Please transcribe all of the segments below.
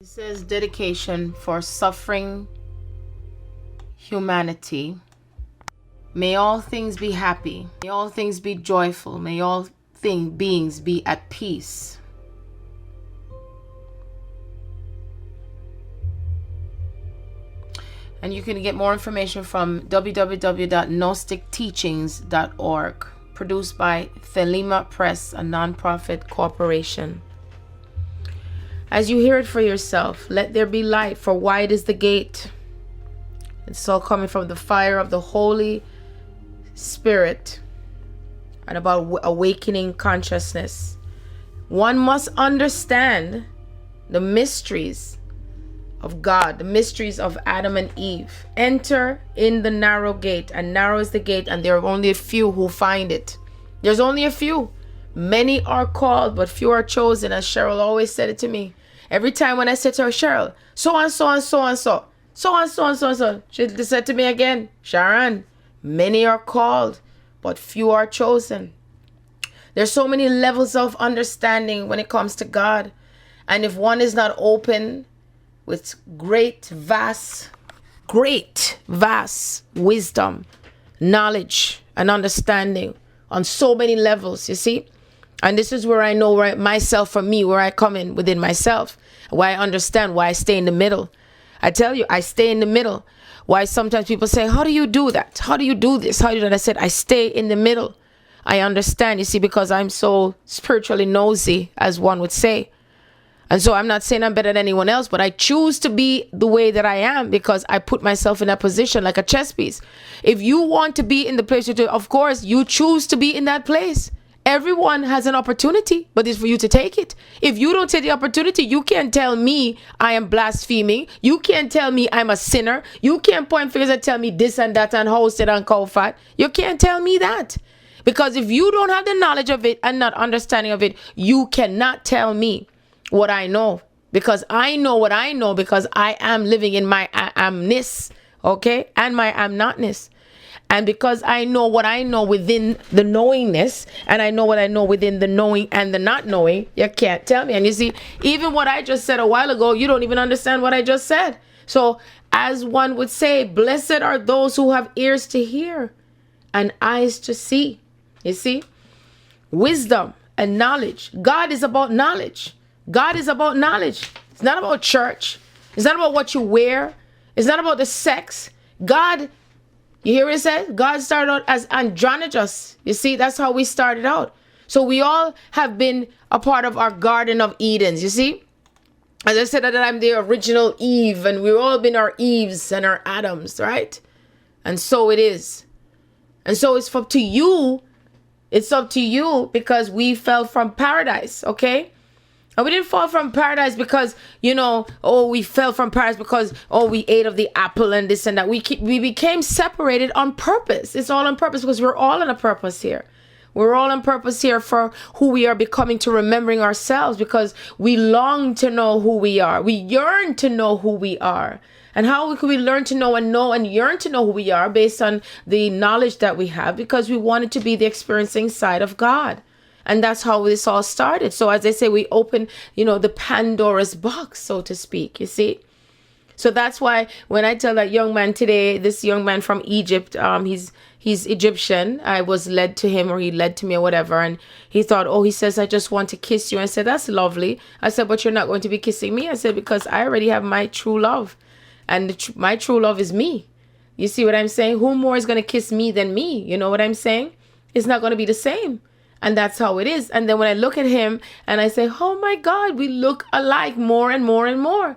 It says dedication for suffering humanity. May all things be happy. May all things be joyful. May all beings be at peace. And you can get more information from www.gnosticteachings.org. Produced by Thelema Press, a non-profit corporation. As you hear it for yourself, let there be light, for wide is the gate. It's all coming from the fire of the Holy Spirit and about awakening consciousness. One must understand the mysteries of God, the mysteries of Adam and Eve. Enter in the narrow gate, and narrow is the gate, and there are only a few who find it. There's only a few. Many are called, but few are chosen, as Cheryl always said it to me. Every time when I said to her, Cheryl, so and so and so and so, so and so and so and so, she said to me again, Sharon, many are called, but few are chosen. There's so many levels of understanding when it comes to God. And if one is not open with great, vast wisdom, knowledge, and understanding on so many levels, you see? And this is where I know myself, for me, where I come in within myself, why I understand, why I stay in the middle. I tell you, I stay in the middle. Why sometimes people say, how do you do that? How do you do this? How do you do that? I said, I stay in the middle. I understand, you see, because I'm so spiritually nosy, as one would say. And so I'm not saying I'm better than anyone else, but I choose to be the way that I am because I put myself in that position like a chess piece. If you want to be in the place you're doing, of course, you choose to be in that place. Everyone has an opportunity, but it's for you to take it. If you don't take the opportunity, you can't tell me I am blaspheming. You can't tell me I'm a sinner. You can't point fingers and tell me this and that and hosted and cow fat. You can't tell me that. Because if you don't have the knowledge of it and not understanding of it, you cannot tell me what I know. Because I know what I know because I am living in my I amness, okay? And my am notness. And because I know what I know within the knowingness, and I know what I know within the knowing and the not knowing, you can't tell me. And you see, even what I just said a while ago, you don't even understand what I just said. So as one would say, blessed are those who have ears to hear and eyes to see. You see, wisdom and knowledge. God is about knowledge. God is about knowledge. It's not about church. It's not about what you wear. It's not about the sex. God, you hear what it says? God started out as androgynous. You see, that's how we started out. So we all have been a part of our Garden of Edens, you see? As I said that I'm the original Eve, and we've all been our Eves and our Adams, right? And so it is. And so it's up to you. It's up to you because we fell from paradise, okay? And we didn't fall from paradise because, we fell from paradise because, we ate of the apple and this and that. We became separated on purpose. It's all on purpose because we're all on a purpose here. We're all on purpose here for who we are becoming, to remembering ourselves, because we long to know who we are. We yearn to know who we are. And how could we learn to know and yearn to know who we are based on the knowledge that we have? Because we wanted to be the experiencing side of God. And that's how this all started. So as they say, we open, the Pandora's box, so to speak, you see. So that's why when I tell that young man today, this young man from Egypt, he's Egyptian. I was led to him, or he led to me, or whatever. And he thought, he says, I just want to kiss you. I said, that's lovely. I said, but you're not going to be kissing me. I said, because I already have my true love. And my true love is me. You see what I'm saying? Who more is going to kiss me than me? You know what I'm saying? It's not going to be the same. And that's how it is. And then when I look at him and I say, oh my God, we look alike more and more and more.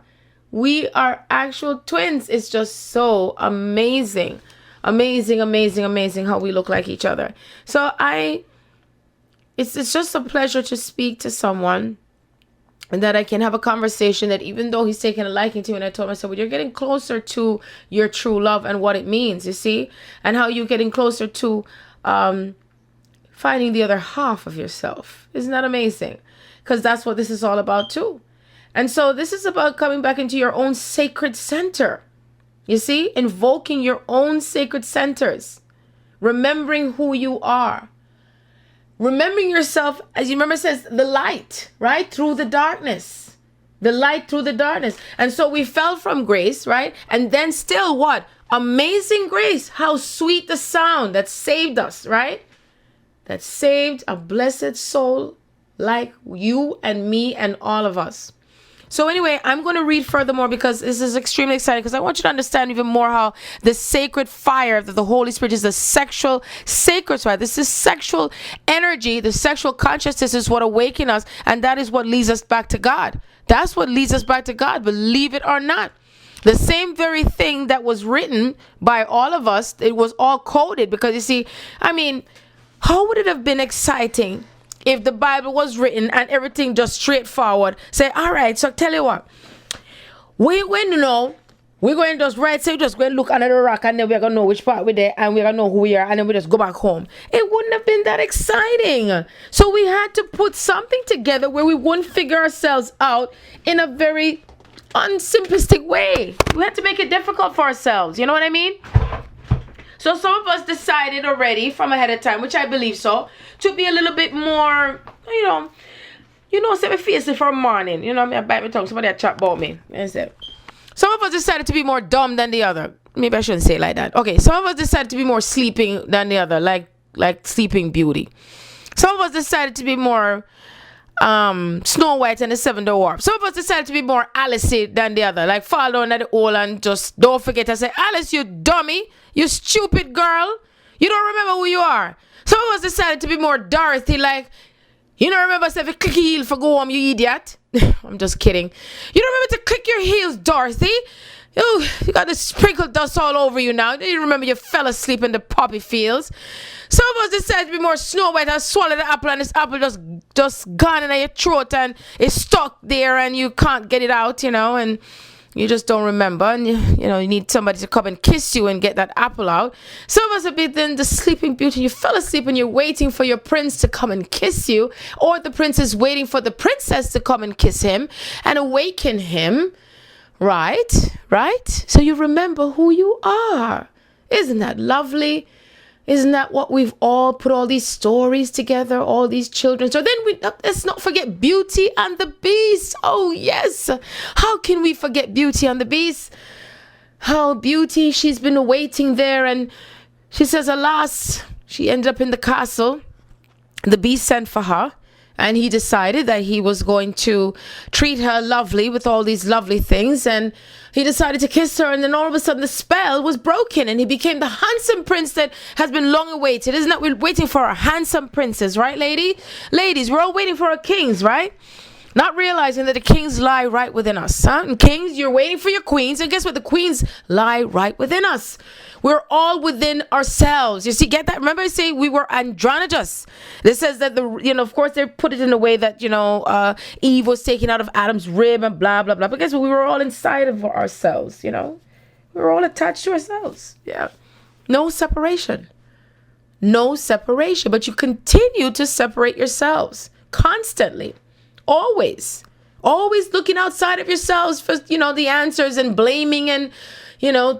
We are actual twins. It's just so amazing. Amazing, amazing, amazing how we look like each other. So it's just a pleasure to speak to someone and that I can have a conversation that even though he's taking a liking to me, and I told myself, well, you're getting closer to your true love and what it means, you see, and how you're getting closer to, finding the other half of yourself. Isn't that amazing? Because that's what this is all about too. And so this is about coming back into your own sacred center. You see, invoking your own sacred centers, remembering who you are, remembering yourself, as you remember, it says the light, right? Through the darkness. The light through the darkness. And so we fell from grace, right? And then still what? Amazing grace. How sweet the sound that saved us, right? That saved a blessed soul like you and me and all of us. So anyway, I'm going to read furthermore because this is extremely exciting, because I want you to understand even more how the sacred fire that the Holy Spirit is, the sexual sacred fire. This is sexual energy. The sexual consciousness is what awakens us, and that is what leads us back to God. That's what leads us back to God, believe it or not. The same very thing that was written by all of us, it was all coded, because you see, I mean, how would it have been exciting if the Bible was written and everything just straightforward? Say, all right, so tell you what, we're going to know, we're going to just write, say, just go and look under the rock, and then we're going to know which part we're there, and we're going to know who we are, and then we just go back home. It wouldn't have been that exciting. So we had to put something together where we wouldn't figure ourselves out in a very unsimplistic way. We had to make it difficult for ourselves. You know what I mean? So some of us decided already from ahead of time, which I believe so, to be a little bit more, say me face it for a morning. You know, I bite my tongue, somebody a chat about me. Some of us decided to be more dumb than the other. Maybe I shouldn't say it like that. Okay, some of us decided to be more sleeping than the other, like Sleeping Beauty. Some of us decided to be more Snow White and the Seven Dwarfs. Some of us decided to be more Alice than the other, like fall down at the hole and just don't forget to say, Alice, you dummy, you stupid girl, you don't remember who you are. Some of us decided to be more Dorothy, like, you don't remember say if click your heel for go home, you idiot. I'm just kidding. You don't remember to click your heels, Dorothy. You got the sprinkled dust all over you now. You remember you fell asleep in the poppy fields. Some of us decided to be more Snow White and swallow the apple, and this apple just gone in your throat and it's stuck there and you can't get it out, and you just don't remember, and you need somebody to come and kiss you and get that apple out. Some of us have been then the Sleeping Beauty. You fell asleep and you're waiting for your prince to come and kiss you, or the prince is waiting for the princess to come and kiss him and awaken him. Right? So you remember who you are. Isn't that lovely? Isn't that what we've all put all these stories together, all these children? So then let's not forget Beauty and the Beast. Oh, yes. How can we forget Beauty and the Beast? How Beauty, she's been waiting there, and she says, alas, she ended up in the castle. The Beast sent for her. And he decided that he was going to treat her lovely with all these lovely things. And he decided to kiss her. And then all of a sudden the spell was broken. And he became the handsome prince that has been long awaited. Isn't that we're waiting for our handsome princes, right, ladies? We're all waiting for our kings, right? Not realizing that the kings lie right within us. Huh? And kings, you're waiting for your queens. And guess what? The queens lie right within us. We're all within ourselves. You see, get that? Remember I say we were androgynous. This says that of course they put it in a way that, Eve was taken out of Adam's rib and blah, blah, blah. But guess what? We were all inside of ourselves, We were all attached to ourselves. Yeah. No separation. But you continue to separate yourselves constantly. Always looking outside of yourselves for, the answers, and blaming and,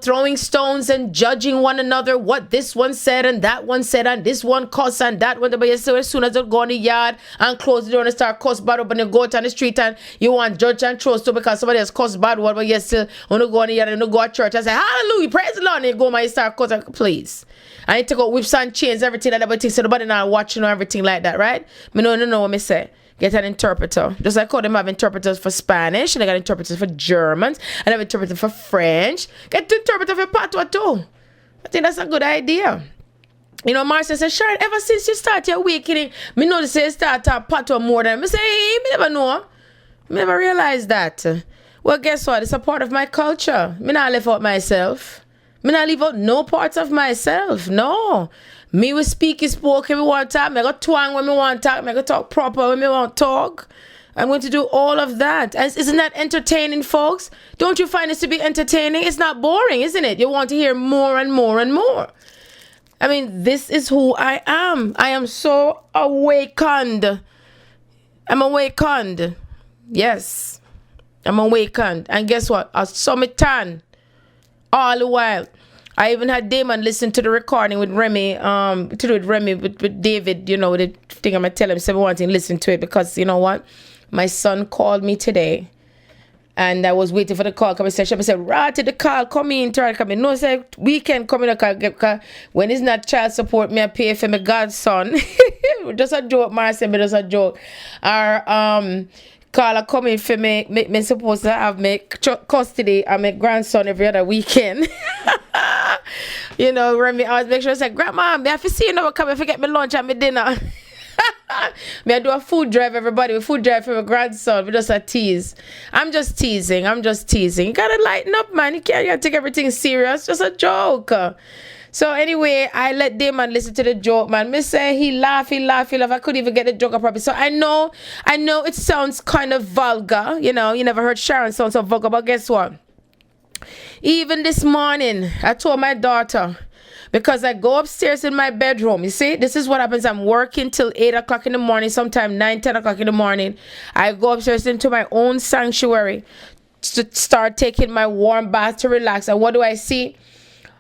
throwing stones and judging one another, what this one said and that one said, and this one cussed and that one. But so as soon as you go in the yard and close the door and start cuss bad up, and you go out on the street and you want judge and trust to because somebody else cussed bad word, but you still want to go in the yard and you go to church and say, hallelujah, praise the Lord, and you go and you start cussing. Please. I need to go whips and chains, everything like that, so nobody not watching or everything like that, right? Me no what me say. Get an interpreter. Just like how them have interpreters for Spanish, and they got interpreters for Germans, and they have interpreters for French. Get an interpreter for Patois too. I think that's a good idea. Marcia said, Sharon, ever since you start your awakening, me know they say you start to Patois more than me say, hey, me never know. Me never realized that. Well, guess what? It's a part of my culture. Me not live out myself. Me not leave out no parts of myself. No. Me will speak his spoke when we want to talk. Me go twang when we want to talk. Me go talk proper when we want to talk. I'm going to do all of that. And isn't that entertaining, folks? Don't you find this to be entertaining? It's not boring, isn't it? You want to hear more and more and more. I mean, this is who I am. I am so awakened. I'm awakened. Yes. I'm awakened. And guess what? I saw me tan all the while. I even had Damon listen to the recording with Remy, with David, the thing I'm going to tell him, so I want him to listen to it, because you know what? My son called me today And I was waiting for the call conversation. I said, right to the call, come in, try to come in. No, I said, weekend, come in, because when it's not child support, me I pay for my godson. Just a joke, Marcia, but just a joke. Or call come in for me supposed to have my custody and my grandson every other weekend. You know, Remy, I always make sure I say, Grandma, I have to see you now, come and forget my lunch and my dinner. Me I do a food drive, everybody. A food drive for my grandson. We just a tease. I'm just teasing. You gotta lighten up, man. You can't take everything serious. Just a joke. So anyway, I let Damon listen to the joke, man. Me say he laugh. I couldn't even get the joke up properly. So I know it sounds kind of vulgar. You know, you never heard Sharon sound so vulgar, but guess what? Even this morning, I told my daughter, because I go upstairs in my bedroom. You see, this is what happens. I'm working till 8 o'clock in the morning, sometime 9, 10 o'clock in the morning. I go upstairs into my own sanctuary to start taking my warm bath to relax. And what do I see?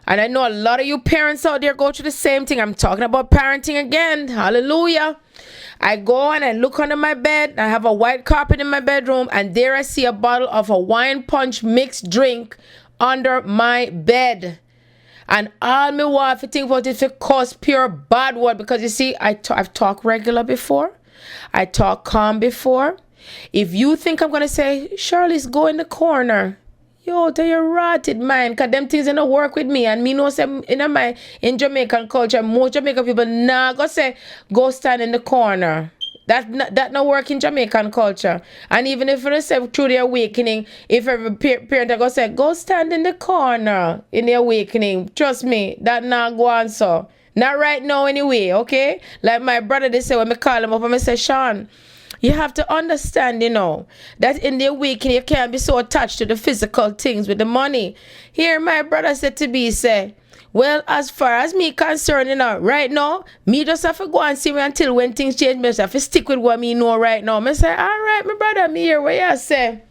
And I know a lot of you parents out there go through the same thing. I'm talking about parenting again. Hallelujah. I go and I look under my bed. I have a white carpet in my bedroom. And there I see a bottle of a wine punch mixed drink under my bed. And all me want to think about it if it cause pure bad word. Because you see, I've talked regular before. I talk calm before. If you think I'm going to say, Shirley's go in the corner. Yo, tell your rotted mind. Because them things don't work with me. And me know say in Jamaican culture, most Jamaican people go say, go stand in the corner. That not work in Jamaican culture. And even if they say through the awakening, if every parent go say, go stand in the corner in the awakening, trust me, that not go on so. Not right now anyway, okay? Like my brother, they say when me call him up and I say, Sean, you have to understand, you know, that in the awakening you can't be so attached to the physical things with the money. Here my brother said to me, say, well, as far as me concerned, you know, right now, me just have to go and see me until when things change. Me just have to stick with what me know right now. Me say, all right, my brother, me hear what you say.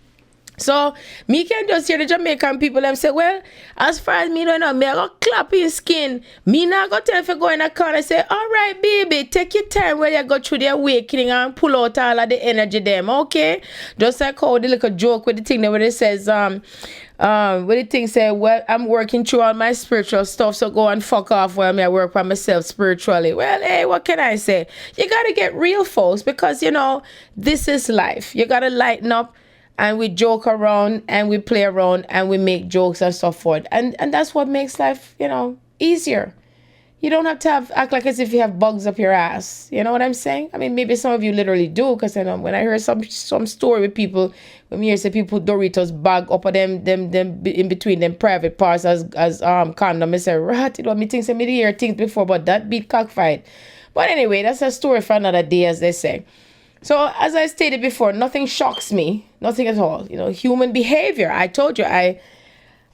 So, me can just hear the Jamaican people them say, well, as far as me don't know, me I go clap in skin. Me not go tell if you go in a car and say, all right, baby, take your time where you go through the awakening and pull out all of the energy them, okay? Just like how the little joke with the thing there where it says, where the thing say, well, I'm working through all my spiritual stuff, so go and fuck off while I work by myself spiritually. Well, hey, what can I say? You got to get real, folks, because, you know, this is life. You got to lighten up. And we joke around and we play around and we make jokes and so forth. And that's what makes life, you know, easier. You don't have to act like as if you have bugs up your ass. You know what I'm saying? I mean, maybe some of you literally do, because I know when I hear some story with people, when you hear say people put Doritos bag up of them in between them private parts as condom, I say, right, you know, me think say me hear things before, but that beat cockfight. But anyway, that's a story for another day, as they say. So, as I stated before, nothing shocks me. Nothing at all. You know, human behavior. I told you, I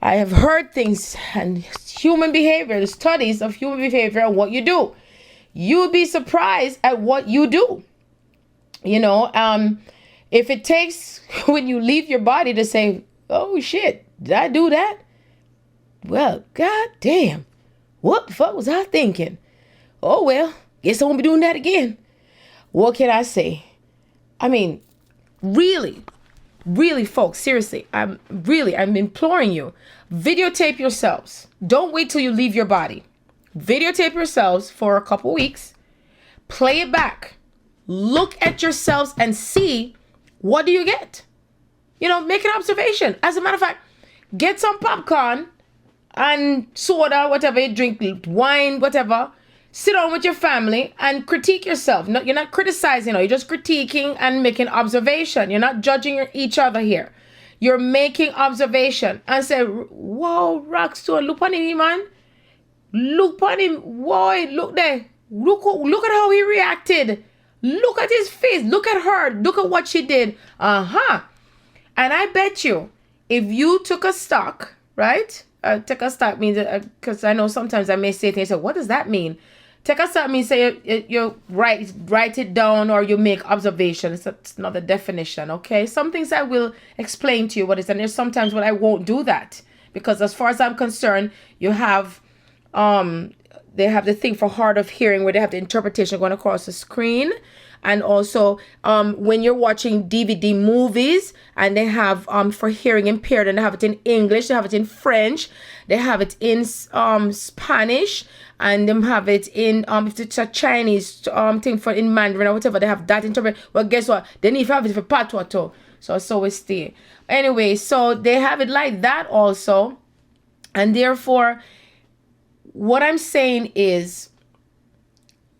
have heard things and human behavior, the studies of human behavior and what you do. You'll be surprised at what you do. You know, if it takes when you leave your body to say, oh shit, did I do that? Well, god damn. What the fuck was I thinking? Oh well, guess I won't be doing that again. What can I say? I mean, really, folks, seriously, I'm imploring you, videotape yourselves. Don't wait till you leave your body. Videotape yourselves for a couple weeks. Play it back. Look at yourselves and see, what do you get? You know, make an observation. As a matter of fact, get some popcorn and soda, whatever you drink, wine, whatever. Sit down with your family and critique yourself. No, you're not criticizing, you're just critiquing and making observation. You're not judging each other here. You're making observation and say, whoa, Rockstone, look on him, man. Look on him. Whoa, look there. Look at how he reacted. Look at his face. Look at her. Look at what she did. And I bet you, if you took a stock, right? Take a stock means, because I know sometimes I may say things, so what does that mean? Take a stock means say you write it down or you make observations. It's not the definition, okay? Some things I will explain to you what it is, and there's sometimes when I won't do that, because as far as I'm concerned, you have they have the thing for hard of hearing where they have the interpretation going across the screen. And also when you're watching DVD movies and they have for hearing impaired, and they have it in English, they have it in French, they have it in Spanish, and them have it in if it's a Chinese thing for in Mandarin or whatever, they have that interpret. Well, guess what? They need to have it for patois too. So it's the anyway. So they have it like that also, and therefore, what I'm saying is,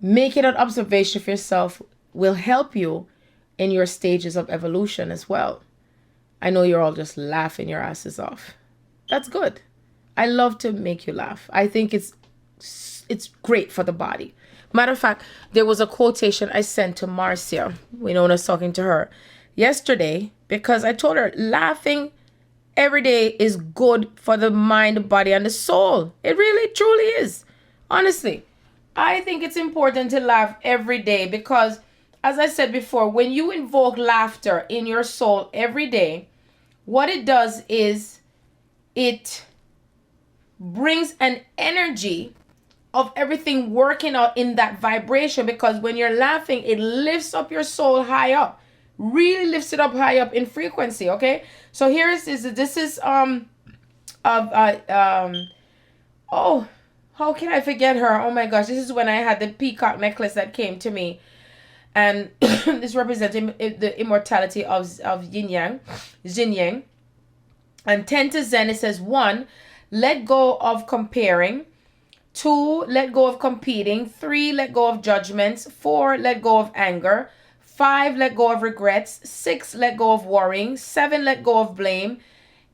making an observation for yourself will help you in your stages of evolution as well. I know you're all just laughing your asses off. That's good. I love to make you laugh. I think it's great for the body. Matter of fact, there was a quotation I sent to Marcia, when I was talking to her yesterday, because I told her laughing every day is good for the mind, body, and the soul. It really, truly is. Honestly, I think it's important to laugh every day because, as I said before, when you invoke laughter in your soul every day, what it does is it brings an energy of everything working out in that vibration, because when you're laughing, it lifts up your soul high up, really lifts it up high up in frequency. Okay, so oh, how can I forget her? Oh my gosh, this is when I had the peacock necklace that came to me, and this represents the immortality of Yin Yang. And 10 to Zen, it says 1, let go of comparing. 2, let go of competing. 3, let go of judgments. 4, let go of anger. 5, let go of regrets. 6, let go of worrying. 7, let go of blame.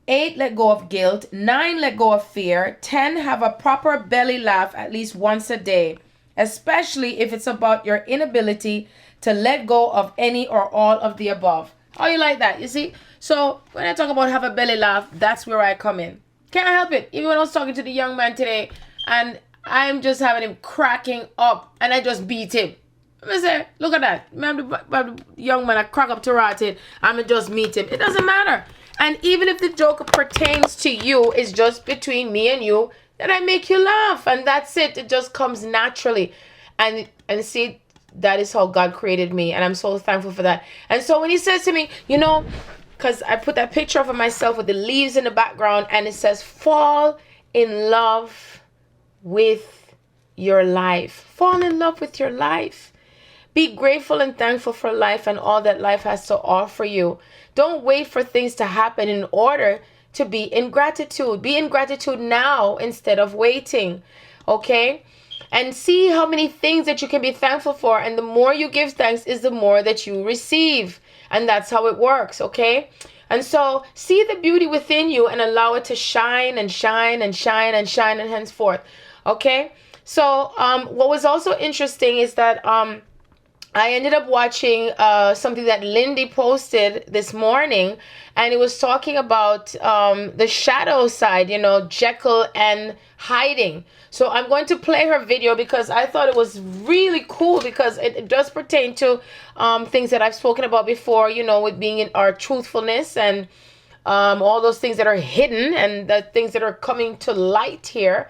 8, let go of guilt. 9, let go of fear. 10, have a proper belly laugh at least once a day, especially if it's about your inability to let go of any or all of the above. How you like that? You see? So when I talk about have a belly laugh, that's where I come in. Can't help it. Even when I was talking to the young man today, and I'm just having him cracking up, and I just beat him. I say, look at that. The young man, I crack up to rotted. I'm just meet him. It doesn't matter. And even if the joke pertains to you, it's just between me and you, then I make you laugh. And that's it. It just comes naturally. And see, that is how God created me. And I'm so thankful for that. And so when he says to me, because I put that picture of myself with the leaves in the background, and it says, fall in love with your life. Fall in love with your life. Be grateful and thankful for life and all that life has to offer you. Don't wait for things to happen in order to be in gratitude. Be in gratitude now instead of waiting. Okay? And see how many things that you can be thankful for. And the more you give thanks is the more that you receive. And that's how it works. Okay? And so see the beauty within you and allow it to shine and shine and shine and shine and henceforth. Okay? So what was also interesting is that I ended up watching something that Lindy posted this morning, and it was talking about the shadow side, Jekyl and Hyding. So I'm going to play her video because I thought it was really cool, because it does pertain to things that I've spoken about before, with being in our truthfulness and all those things that are hidden and the things that are coming to light here,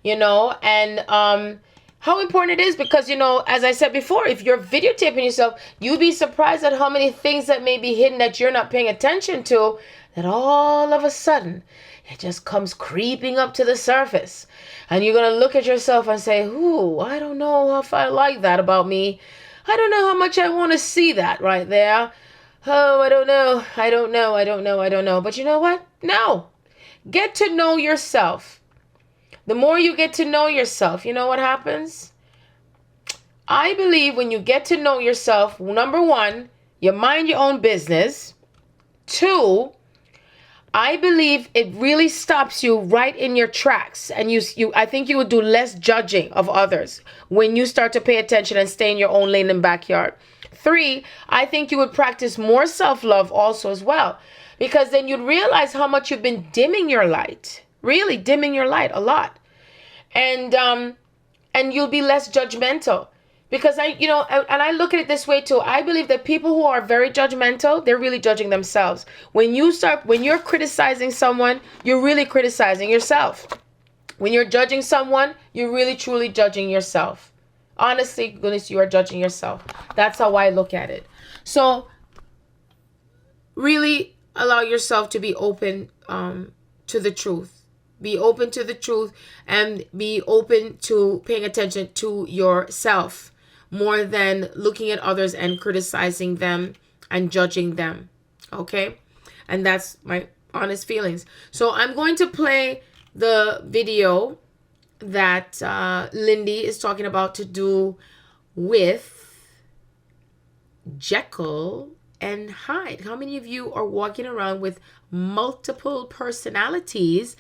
and how important it is, because, as I said before, if you're videotaping yourself, you'd be surprised at how many things that may be hidden that you're not paying attention to, that all of a sudden, it just comes creeping up to the surface. And you're going to look at yourself and say, ooh, I don't know if I like that about me. I don't know how much I want to see that right there. Oh, I don't know. But you know what? No. Get to know yourself. The more you get to know yourself, you know what happens? I believe when you get to know yourself, number 1, you mind your own business. 2, I believe it really stops you right in your tracks. And I think you would do less judging of others when you start to pay attention and stay in your own lane and backyard. 3, I think you would practice more self-love also as well, because then you'd realize how much you've been dimming your light. Really dimming your light a lot. And you'll be less judgmental, because I look at it this way too. I believe that people who are very judgmental, they're really judging themselves. When you're criticizing someone, you're really criticizing yourself, When you're judging someone, you're really truly judging yourself. Honestly, goodness, you are judging yourself. That's how I look at it. So really allow yourself to be open to the truth. Be open to the truth and be open to paying attention to yourself more than looking at others and criticizing them and judging them. Okay? And that's my honest feelings. So I'm going to play the video that Lindy is talking about to do with Jekyl and Hyde. How many of you are walking around with multiple personalities,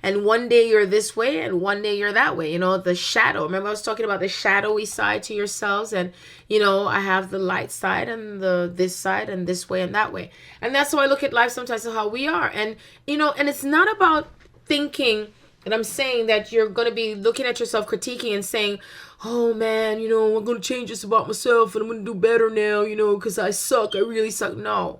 and one day you're this way and one day you're that way? You know, the shadow. Remember I was talking about the shadowy side to yourselves, and you know, I have the light side and the this side and this way and that way. And that's how I look at life sometimes, of how we are. And you know, and it's not about thinking, and I'm saying that you're going to be looking at yourself, critiquing and saying, oh man, you know, I'm going to change this about myself and I'm going to do better now, you know, because I suck. I really suck. No,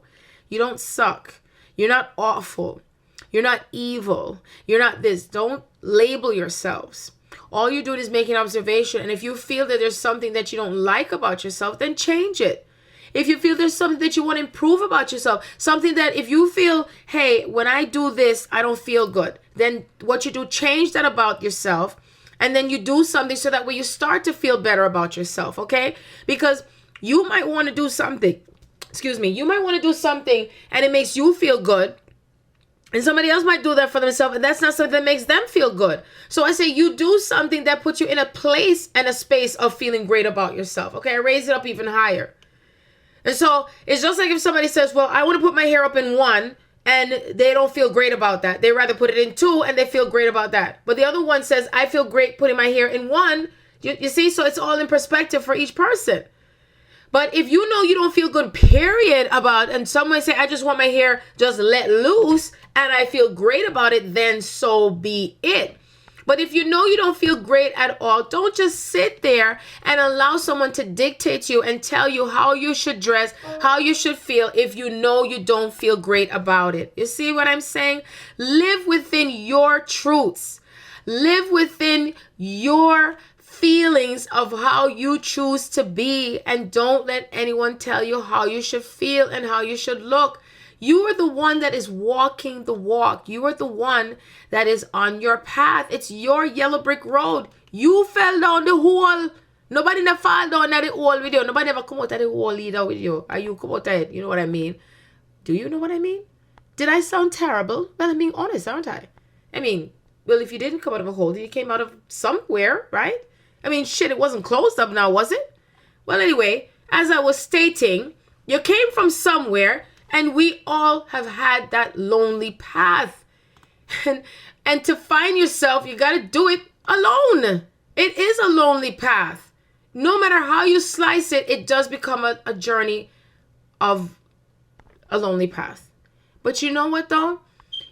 you don't suck. You're not awful. You're not evil. You're not this. Don't label yourselves. All you're doing is making observation. And if you feel that there's something that you don't like about yourself, then change it. If you feel there's something that you want to improve about yourself, something that if you feel, hey, when I do this, I don't feel good, then what you do, change that about yourself. And then you do something so that way you start to feel better about yourself, okay? Because you might want to do something, you might want to do something and it makes you feel good. And somebody else might do that for themselves, and that's not something that makes them feel good. So I say you do something that puts you in a place and a space of feeling great about yourself, okay? I raise it up even higher. And so it's just like if somebody says, well, I want to put my hair up in 1, and they don't feel great about that. They rather put it in 2 and they feel great about that. But the other one says, I feel great putting my hair in 1. You see, so it's all in perspective for each person. But if you know you don't feel good, period, about, and someone say, I just want my hair just let loose and I feel great about it, then so be it. But if you know you don't feel great at all, don't just sit there and allow someone to dictate to you and tell you how you should dress, how you should feel if you know you don't feel great about it. You see what I'm saying? Live within your truths. Live within your feelings of how you choose to be, and don't let anyone tell you how you should feel and how you should look. You are the one that is walking the walk. You are the one that is on your path. It's your yellow brick road. You fell down the hole. Nobody never fall down at the hole with you. Nobody ever come out of the hole either with you. Are you come out of it? You know what I mean? Do you know what I mean? Did I sound terrible? Well, I'm being honest, aren't I? I mean, well, if you didn't come out of a hole, then you came out of somewhere, right? I mean, shit, it wasn't closed up now, was it? Well, anyway, as I was stating, you came from somewhere. And we all have had that lonely path. And to find yourself, you got to do it alone. It is a lonely path. No matter how you slice it, it does become a journey of a lonely path. But you know what, though?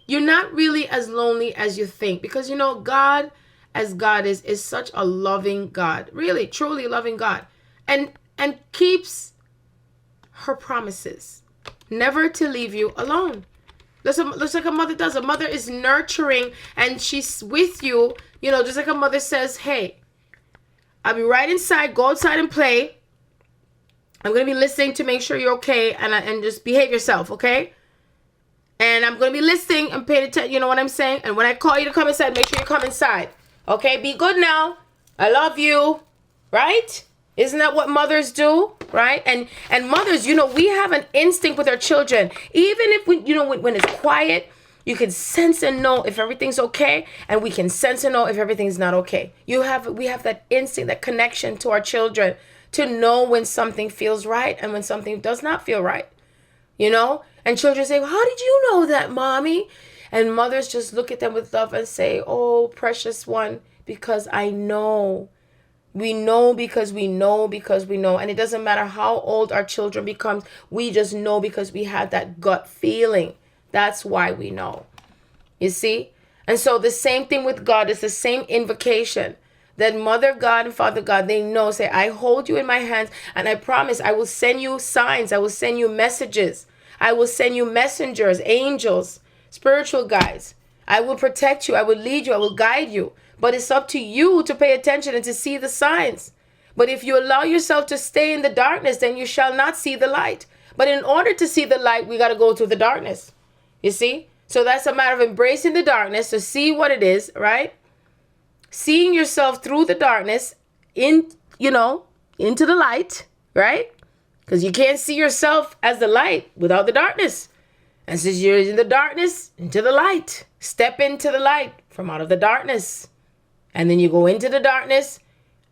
You're not really as lonely as you think. Because, you know, God, as God is such a loving God. Really, truly loving God. And keeps her promises. Never to leave you alone. Looks like a mother does. A mother is nurturing and she's with you, you know, just like a mother says, hey, I'll be right inside, go outside and play. I'm going to be listening to make sure you're okay, and just behave yourself, okay? And I'm going to be listening and paying attention, you know what I'm saying? And when I call you to come inside, make sure you come inside. Okay, be good now. I love you, right? Isn't that what mothers do, right? And mothers, you know, we have an instinct with our children. Even if we, you know, when it's quiet, you can sense and know if everything's okay, and we can sense and know if everything's not okay. We have that instinct, that connection to our children to know when something feels right and when something does not feel right, you know? And children say, well, how did you know that, mommy? And mothers just look at them with love and say, oh, precious one, because I know. We know because we know because we know. And it doesn't matter how old our children become. We just know because we have that gut feeling. That's why we know. You see? And so the same thing with God. It's the same invocation. That Mother God and Father God, they know, say, I hold you in my hands, and I promise I will send you signs. I will send you messages. I will send you messengers, angels, spiritual guides. I will protect you. I will lead you. I will guide you. But it's up to you to pay attention and to see the signs. But if you allow yourself to stay in the darkness, then you shall not see the light. But in order to see the light, we got to go through the darkness. You see? So that's a matter of embracing the darkness to see what it is, right? Seeing yourself through the darkness into the light, right? Because you can't see yourself as the light without the darkness. And since you're in the darkness, into the light. Step into the light from out of the darkness. And then you go into the darkness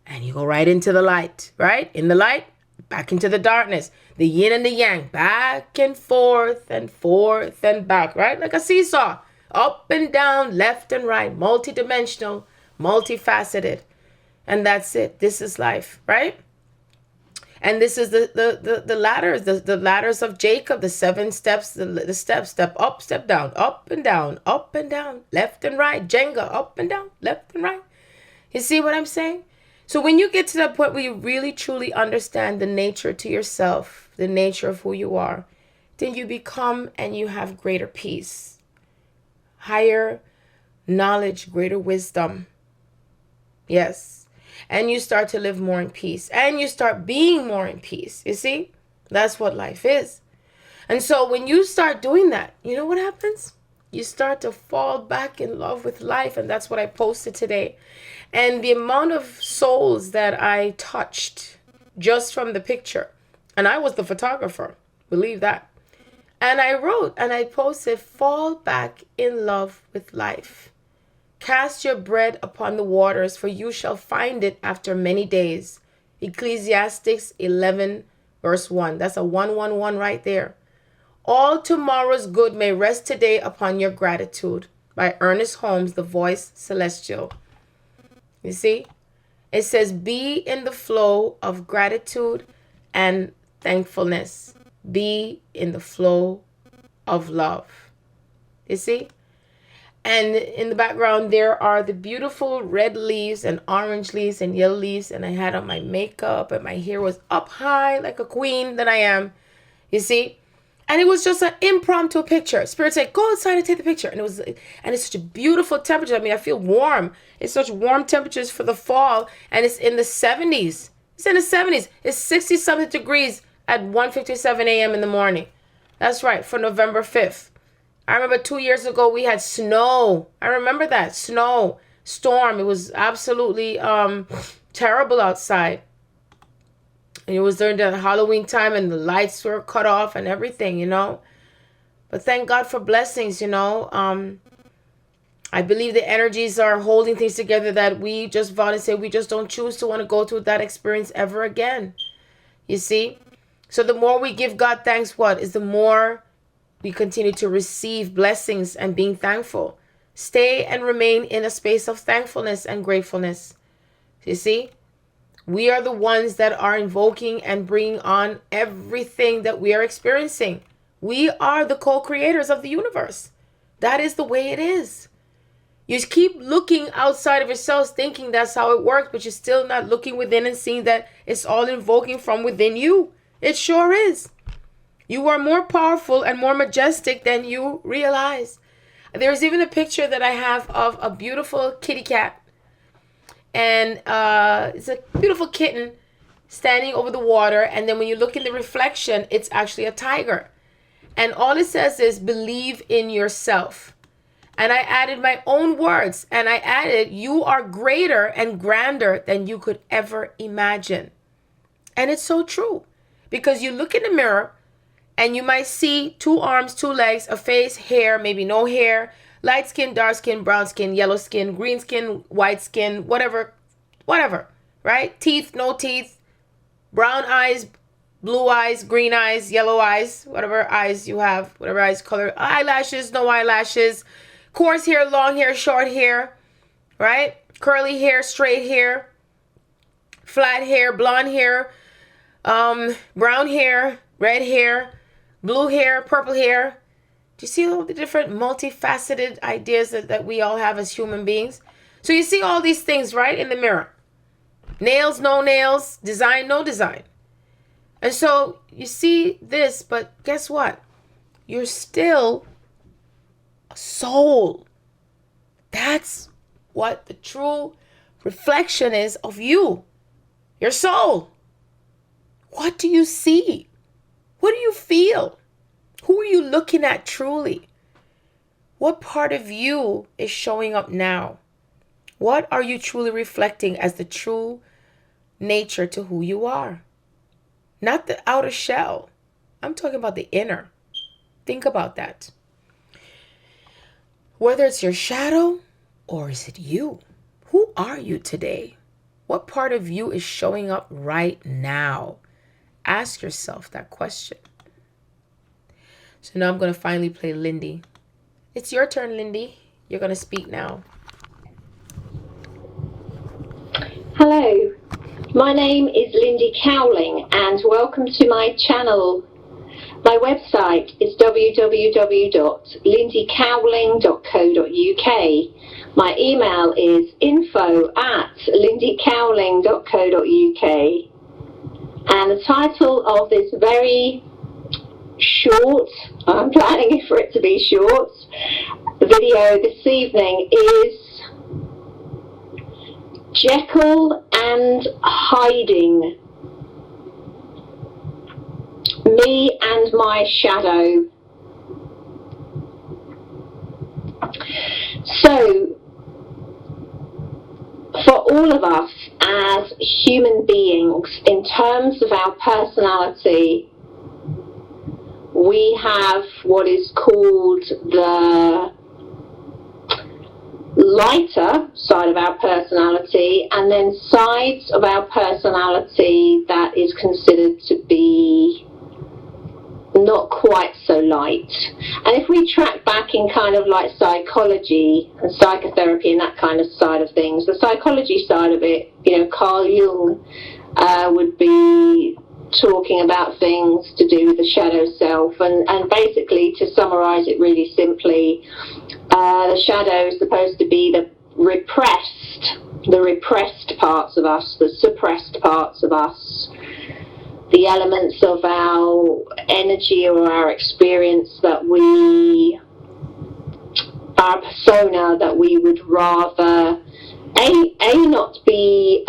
and you go right into the light, right? In the light, back into the darkness. The yin and the yang, back and forth and back, right? Like a seesaw, up and down, left and right, multidimensional, multifaceted. And that's it. This is life, right? And this is the ladders, the ladders of Jacob, the 7 steps, the steps, step up, step down, up and down, left and right, Jenga, up and down, left and right. You see what I'm saying? So when you get to that point where you really truly understand the nature to yourself, the nature of who you are, then you become and you have greater peace, higher knowledge, greater wisdom. Yes. And you start to live more in peace and you start being more in peace. You see, that's what life is. And so when you start doing that, you know what happens? You start to fall back in love with life. And that's what I posted today. And the amount of souls that I touched just from the picture. And I was the photographer, believe that. And I wrote and I posted, fall back in love with life. Cast your bread upon the waters, for you shall find it after many days. Ecclesiastes 11, verse 1. That's a 111 right there. All tomorrow's good may rest today upon your gratitude. By Ernest Holmes, The Voice Celestial. You see? It says, be in the flow of gratitude and thankfulness. Be in the flow of love. You see? And in the background, there are the beautiful red leaves and orange leaves and yellow leaves. And I had on my makeup and my hair was up high like a queen that I am. You see? And it was just an impromptu picture. Spirit said, go outside and take the picture. And it's such a beautiful temperature. I mean, I feel warm. It's such warm temperatures for the fall. And it's in the 70s. It's in the 70s. It's 60 something degrees at 1:57 a.m. in the morning. That's right. For November 5th. I remember 2 years ago, we had snow. I remember that. Snow, storm. It was absolutely terrible outside. And it was during the Halloween time and the lights were cut off and everything, you know. But thank God for blessings, you know. I believe the energies are holding things together that we just vow and say we just don't choose to want to go through that experience ever again. You see? So the more we give God thanks, what is the more we continue to receive blessings and being thankful. Stay and remain in a space of thankfulness and gratefulness. You see? We are the ones that are invoking and bringing on everything that we are experiencing. We are the co-creators of the universe. That is the way it is. You keep looking outside of yourselves thinking that's how it works, but you're still not looking within and seeing that it's all invoking from within you. It sure is. You are more powerful and more majestic than you realize. There's even a picture that I have of a beautiful kitty cat. And it's a beautiful kitten standing over the water. And then when you look in the reflection, it's actually a tiger. And all it says is believe in yourself. And I added my own words. And I added, you are greater and grander than you could ever imagine. And it's so true. Because you look in the mirror and you might see 2 arms, 2 legs, a face, hair, maybe no hair, light skin, dark skin, brown skin, yellow skin, green skin, white skin, whatever, right? Teeth, no teeth, brown eyes, blue eyes, green eyes, yellow eyes, whatever eyes you have, whatever eyes color, eyelashes, no eyelashes, coarse hair, long hair, short hair, right? Curly hair, straight hair, flat hair, blonde hair, brown hair, red hair, blue hair, purple hair. Do you see all the different multifaceted ideas that we all have as human beings? So you see all these things, right, in the mirror. Nails, no nails, design, no design. And so you see this, but guess what? You're still a soul. That's what the true reflection is of you, your soul. What do you see? What do you feel? Who are you looking at truly? What part of you is showing up now? What are you truly reflecting as the true nature to who you are? Not the outer shell. I'm talking about the inner. Think about that. Whether it's your shadow or is it you? Who are you today? What part of you is showing up right now? Ask yourself that question. So now I'm going to finally play Lindy. It's your turn, Lindy. You're going to speak now. Hello, my name is Lindy Cowling and welcome to my channel. My website is www.lindycowling.co.uk. My email is info@lindycowling.co.uk. And the title of this very short, I'm planning for it to be short, video this evening is Jekyl and Hiding. Me and my shadow. So, for all of us as human beings, in terms of our personality, we have what is called the lighter side of our personality, and then sides of our personality that is considered to be not quite so light. And if we track back in kind of like psychology and psychotherapy and that kind of side of things, the psychology side of it, Carl Jung would be talking about things to do with the shadow self, and basically, to summarize it really simply, the shadow is supposed to be the repressed parts of us, the suppressed parts of us, the elements of our energy or our experience that our persona that we would rather not be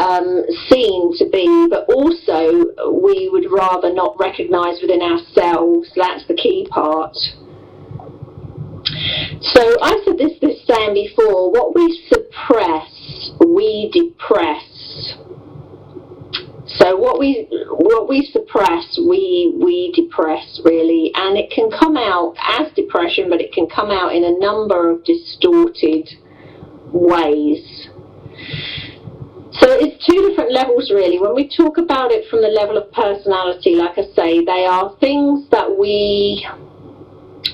seen to be, but also we would rather not recognize within ourselves. That's the key part. So I've said this saying before: what we suppress, we depress. So what we suppress, we depress, really, and it can come out as depression, but it can come out in a number of distorted ways. So it's two different levels, really. When we talk about it from the level of personality, like I say, they are things that we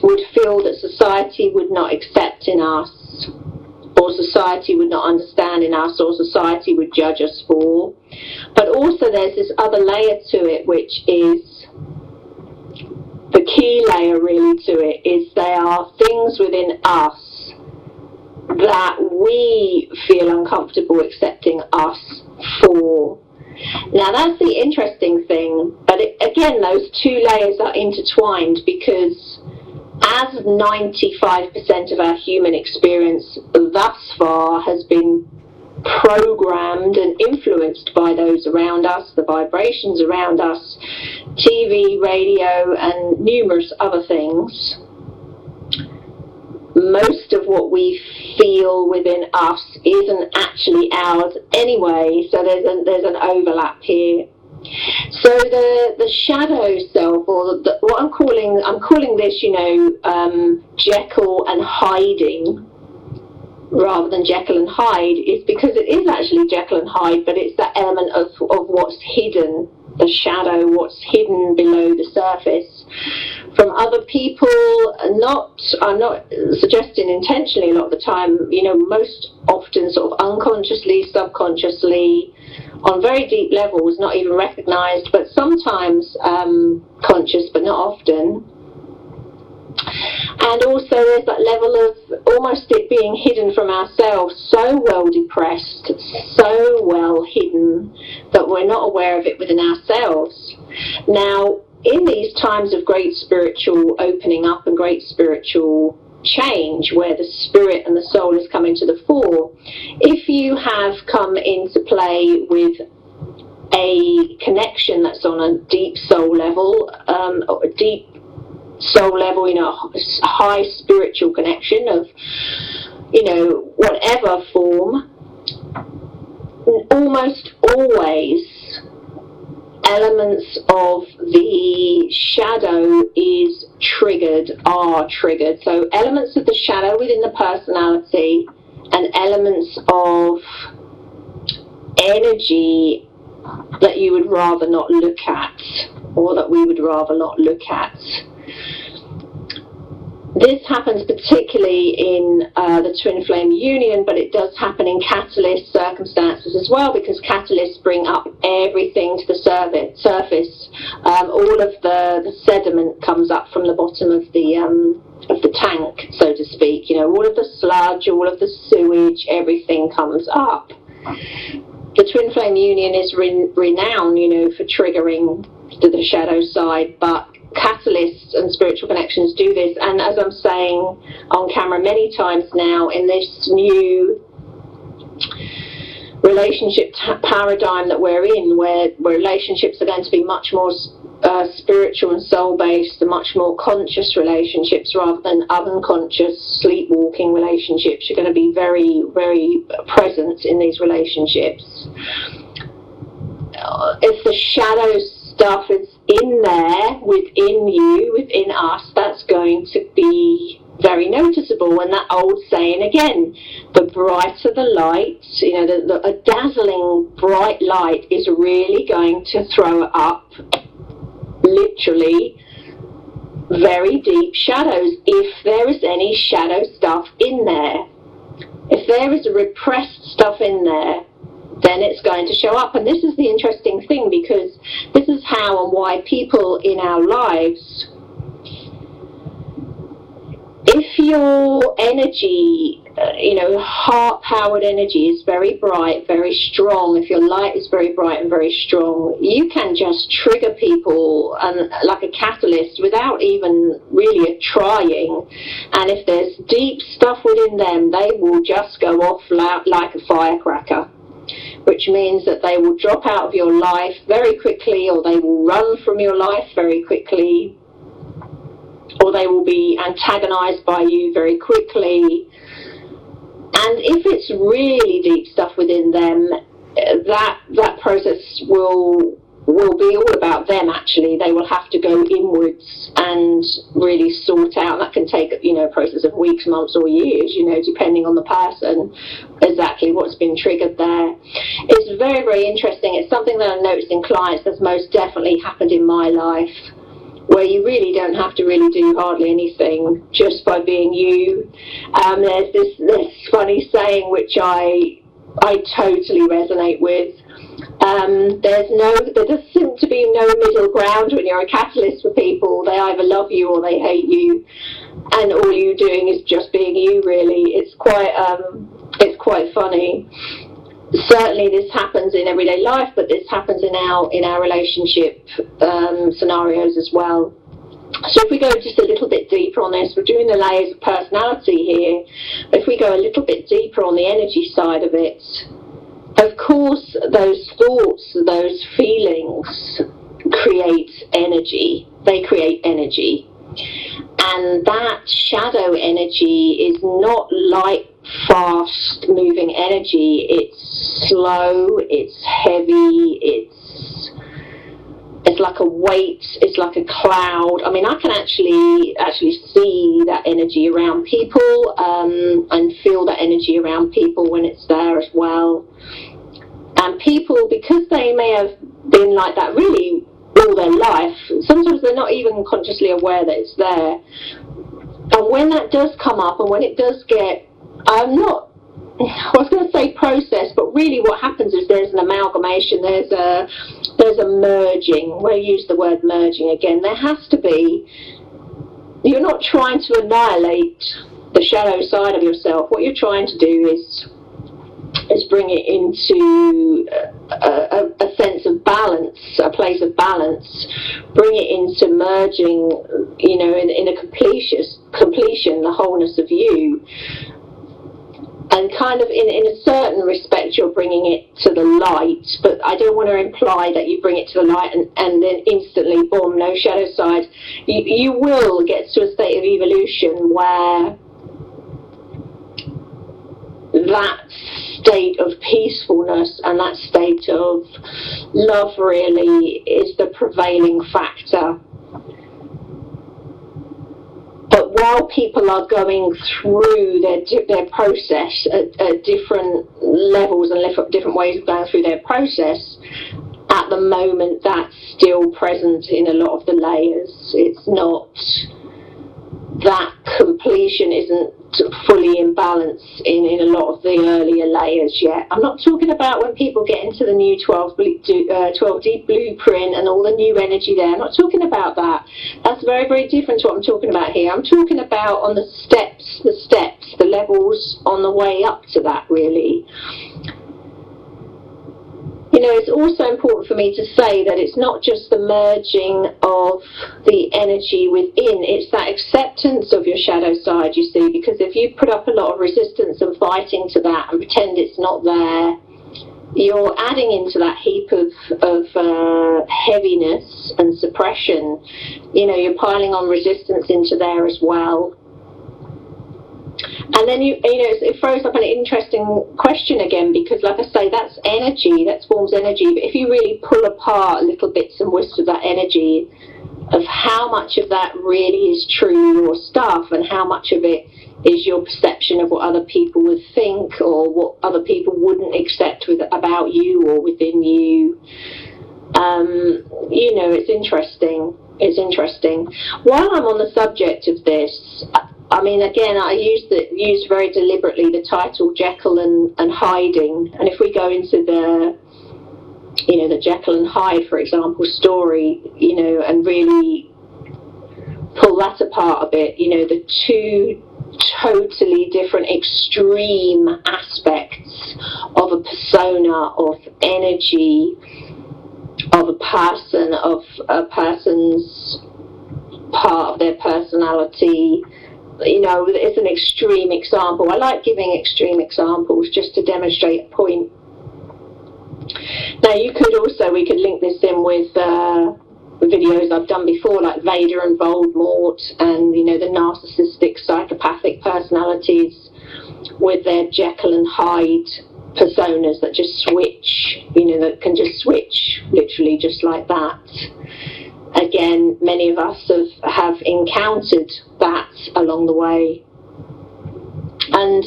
would feel that society would not accept in us, or society would not understand in us, or society would judge us for. But also there's this other layer to it, which is the key layer really to it, is they are things within us that we feel uncomfortable accepting us for. Now that's the interesting thing, but again, those two layers are intertwined, because as 95% of our human experience thus far has been programmed and influenced by those around us, the vibrations around us, TV, radio, and numerous other things, most of what we feel within us isn't actually ours anyway, so there's an overlap here. So the shadow self, or what I'm calling this, Jekyl and Hiding, rather than Jekyll and Hyde, is because it is actually Jekyll and Hyde, but it's that element of what's hidden, the shadow, what's hidden below the surface from other people. I'm not suggesting intentionally a lot of the time, most often sort of unconsciously, subconsciously, on very deep levels, not even recognized, but sometimes conscious, but not often. And also there's that level of almost it being hidden from ourselves, so well depressed, so well hidden, that we're not aware of it within ourselves. Now, in these times of great spiritual opening up and great spiritual change, where the spirit and the soul is coming to the fore. If you have come into play with a connection that's on a deep soul level, a high spiritual connection of, whatever form, almost always elements of the shadow are triggered. So elements of the shadow within the personality and elements of energy that you would rather not look at, or that we would rather not look at. This happens particularly in the twin flame union, but it does happen in catalyst circumstances as well, because catalysts bring up everything to the surface. All of the sediment comes up from the bottom of the tank, so to speak. All of the sludge, all of the sewage, everything comes up. The twin flame union is renowned, for triggering the shadow side, but catalysts and spiritual connections do this. And as I'm saying on camera many times now, in this new relationship paradigm that we're in, where relationships are going to be much more spiritual and soul-based, and much more conscious relationships rather than unconscious, sleepwalking relationships. You're going to be very, very present in these relationships. If the shadows stuff is in there, within you, within us, that's going to be very noticeable. And that old saying again, the brighter the light, a dazzling bright light is really going to throw up literally very deep shadows, if there is any shadow stuff in there. If there is repressed stuff in there, then it's going to show up. And this is the interesting thing, because this is how and why people in our lives, if your energy, heart-powered energy is very bright, very strong, if your light is very bright and very strong, you can just trigger people and like a catalyst without even really trying. And if there's deep stuff within them, they will just go off like a firecracker, which means that they will drop out of your life very quickly, or they will run from your life very quickly, or they will be antagonized by you very quickly. And if it's really deep stuff within them, that process will be all about them. Actually, they will have to go inwards and really sort out. That can take a process of weeks, months, or years, depending on the person, exactly what's been triggered there. It's very, very interesting. It's something that I've noticed in clients that's most definitely happened in my life, where you really don't have to really do hardly anything, just by being you. There's this funny saying which I totally resonate with. There does seem to be no middle ground when you're a catalyst for people. They either love you or they hate you, and all you're doing is just being you, really. It's quite funny. Certainly this happens in everyday life, but this happens in our relationship scenarios as well. So if we go just a little bit deeper on this, we're doing the layers of personality here, but if we go a little bit deeper on the energy side of it, of course those thoughts, those feelings create energy. They create energy. And that shadow energy is not light, fast moving energy. It's slow, it's heavy, it's like a weight, it's like a cloud. I mean, I can actually see that energy around people, and feel that energy around people when it's there as well. And people, because they may have been like that really all their life, sometimes they're not even consciously aware that it's there. And when that does come up, and when it does get, I was going to say process, but really what happens is there's an amalgamation, there's a merging. We'll use the word merging again. There has to be. You're not trying to annihilate the shadow side of yourself. What you're trying to do is is bring it into a sense of balance, a place of balance, bring it into merging, you know, in a completion, the wholeness of you. And kind of in a certain respect, you're bringing it to the light, but I don't want to imply that you bring it to the light and then instantly, boom, no shadow side. You will get to a state of evolution where that state of peacefulness and that state of love really is the prevailing factor. But while people are going through their process at different levels and different ways of going through their process, at the moment that's still present in a lot of the layers. It's not, that completion isn't fully in balance in a lot of the earlier layers yet. I'm not talking about when people get into the new 12D blueprint and all the new energy there. I'm not talking about that. That's very, very different to what I'm talking about here. I'm talking about on the steps, the levels on the way up to that, really. You know, it's also important for me to say that it's not just the merging of the energy within, it's that acceptance of your shadow side, you see, because if you put up a lot of resistance and fighting to that and pretend it's not there, you're adding into that heap of heaviness and suppression. You know, you're piling on resistance into there as well. And then, you know, it throws up an interesting question again, because like I say, that's energy, that's form's energy. But if you really pull apart little bits and wisps of that energy, of how much of that really is true your stuff and how much of it is your perception of what other people would think or what other people wouldn't accept about you or within you, you know, it's interesting. It's interesting. While I'm on the subject of this, I mean, again, I used very deliberately the title Jekyl and Hiding. And if we go into the, you know, the Jekyl and Hyde, for example, story, you know, and really pull that apart a bit, you know, the two totally different extreme aspects of a persona, of energy, of a person, of a person's part of their personality. You know, it's an extreme example. I like giving extreme examples just to demonstrate a point. Now, we could link this in with videos I've done before, like Vader and Voldemort, and, you know, the narcissistic, psychopathic personalities with their Jekyll and Hyde personas that just switch, you know, that can just switch literally just like that. Again, many of us have encountered that along the way. And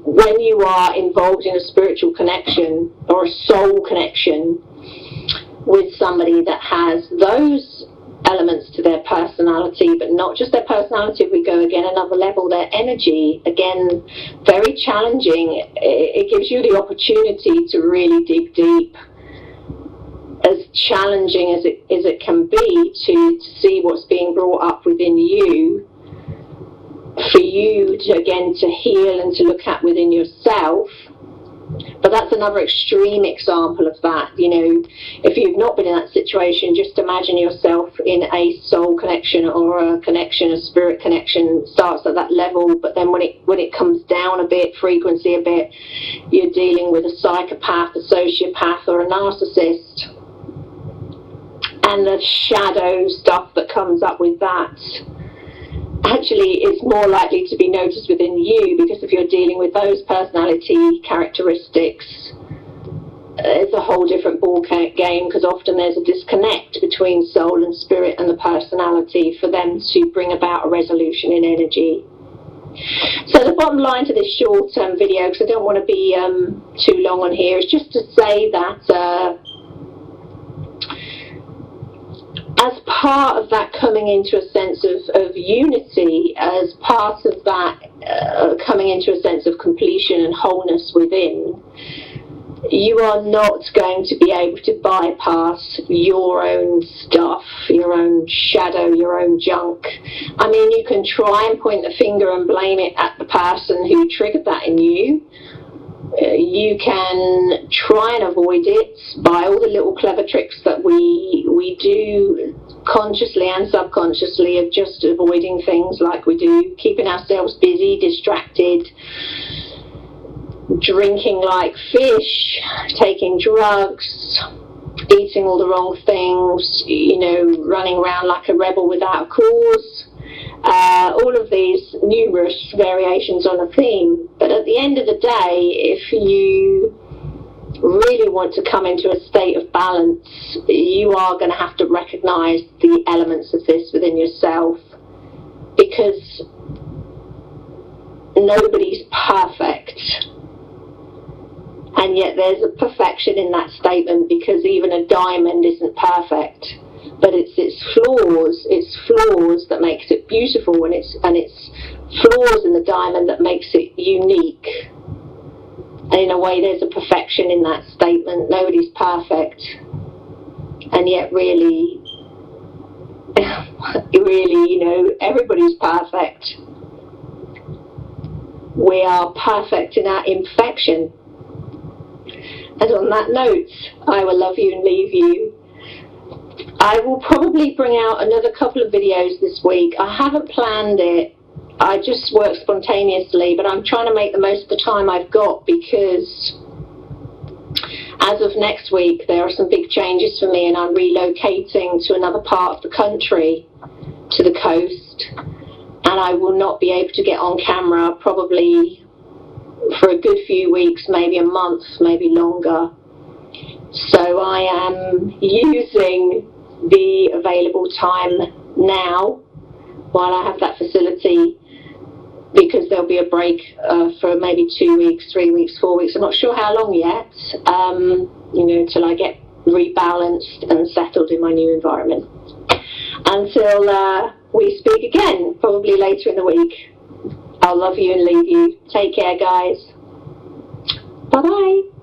when you are involved in a spiritual connection or a soul connection with somebody that has those elements to their personality, but not just their personality, if we go again another level, their energy, again, very challenging. It gives you the opportunity to really dig deep, as challenging as it can be to see what's being brought up within you, for you to, again, to heal and to look at within yourself. But that's another extreme example of that. You know, if you've not been in that situation, just imagine yourself in a soul connection or a connection, a spirit connection, starts at that level, but then when it comes down a bit, frequency a bit, you're dealing with a psychopath, a sociopath, or a narcissist. And the shadow stuff that comes up with that actually is more likely to be noticed within you, because if you're dealing with those personality characteristics, it's a whole different ball game, because often there's a disconnect between soul and spirit and the personality for them to bring about a resolution in energy. So the bottom line to this short video, because I don't want to be too long on here, is just to say that as part of that coming into a sense of unity, as part of that coming into a sense of completion and wholeness within, you are not going to be able to bypass your own stuff, your own shadow, your own junk. I mean, you can try and point the finger and blame it at the person who triggered that in you, You can try and avoid it by all the little clever tricks that we do consciously and subconsciously, of just avoiding things like we do, keeping ourselves busy, distracted, drinking like fish, taking drugs, eating all the wrong things, running around like a rebel without a cause. All of these numerous variations on a theme. But at the end of the day, if you really want to come into a state of balance, you are going to have to recognize the elements of this within yourself, because nobody's perfect. And yet there's a perfection in that statement, because even a diamond isn't perfect. But it's flaws that makes it beautiful, and it's flaws in the diamond that makes it unique. And in a way, there's a perfection in that statement. Nobody's perfect, and yet really, everybody's perfect. We are perfect in our imperfection. And on that note, I will love you and leave you. I will probably bring out another couple of videos this week. I haven't planned it. I just work spontaneously, but I'm trying to make the most of the time I've got, because as of next week, there are some big changes for me, and I'm relocating to another part of the country, to the coast, and I will not be able to get on camera probably for a good few weeks, maybe a month, maybe longer. So I am using the available time now while I have that facility, because there'll be a break for maybe 2 weeks, 3 weeks, 4 weeks. I'm not sure how long yet, till I get rebalanced and settled in my new environment. Until we speak again, probably later in the week. I'll love you and leave you. Take care, guys. Bye-bye.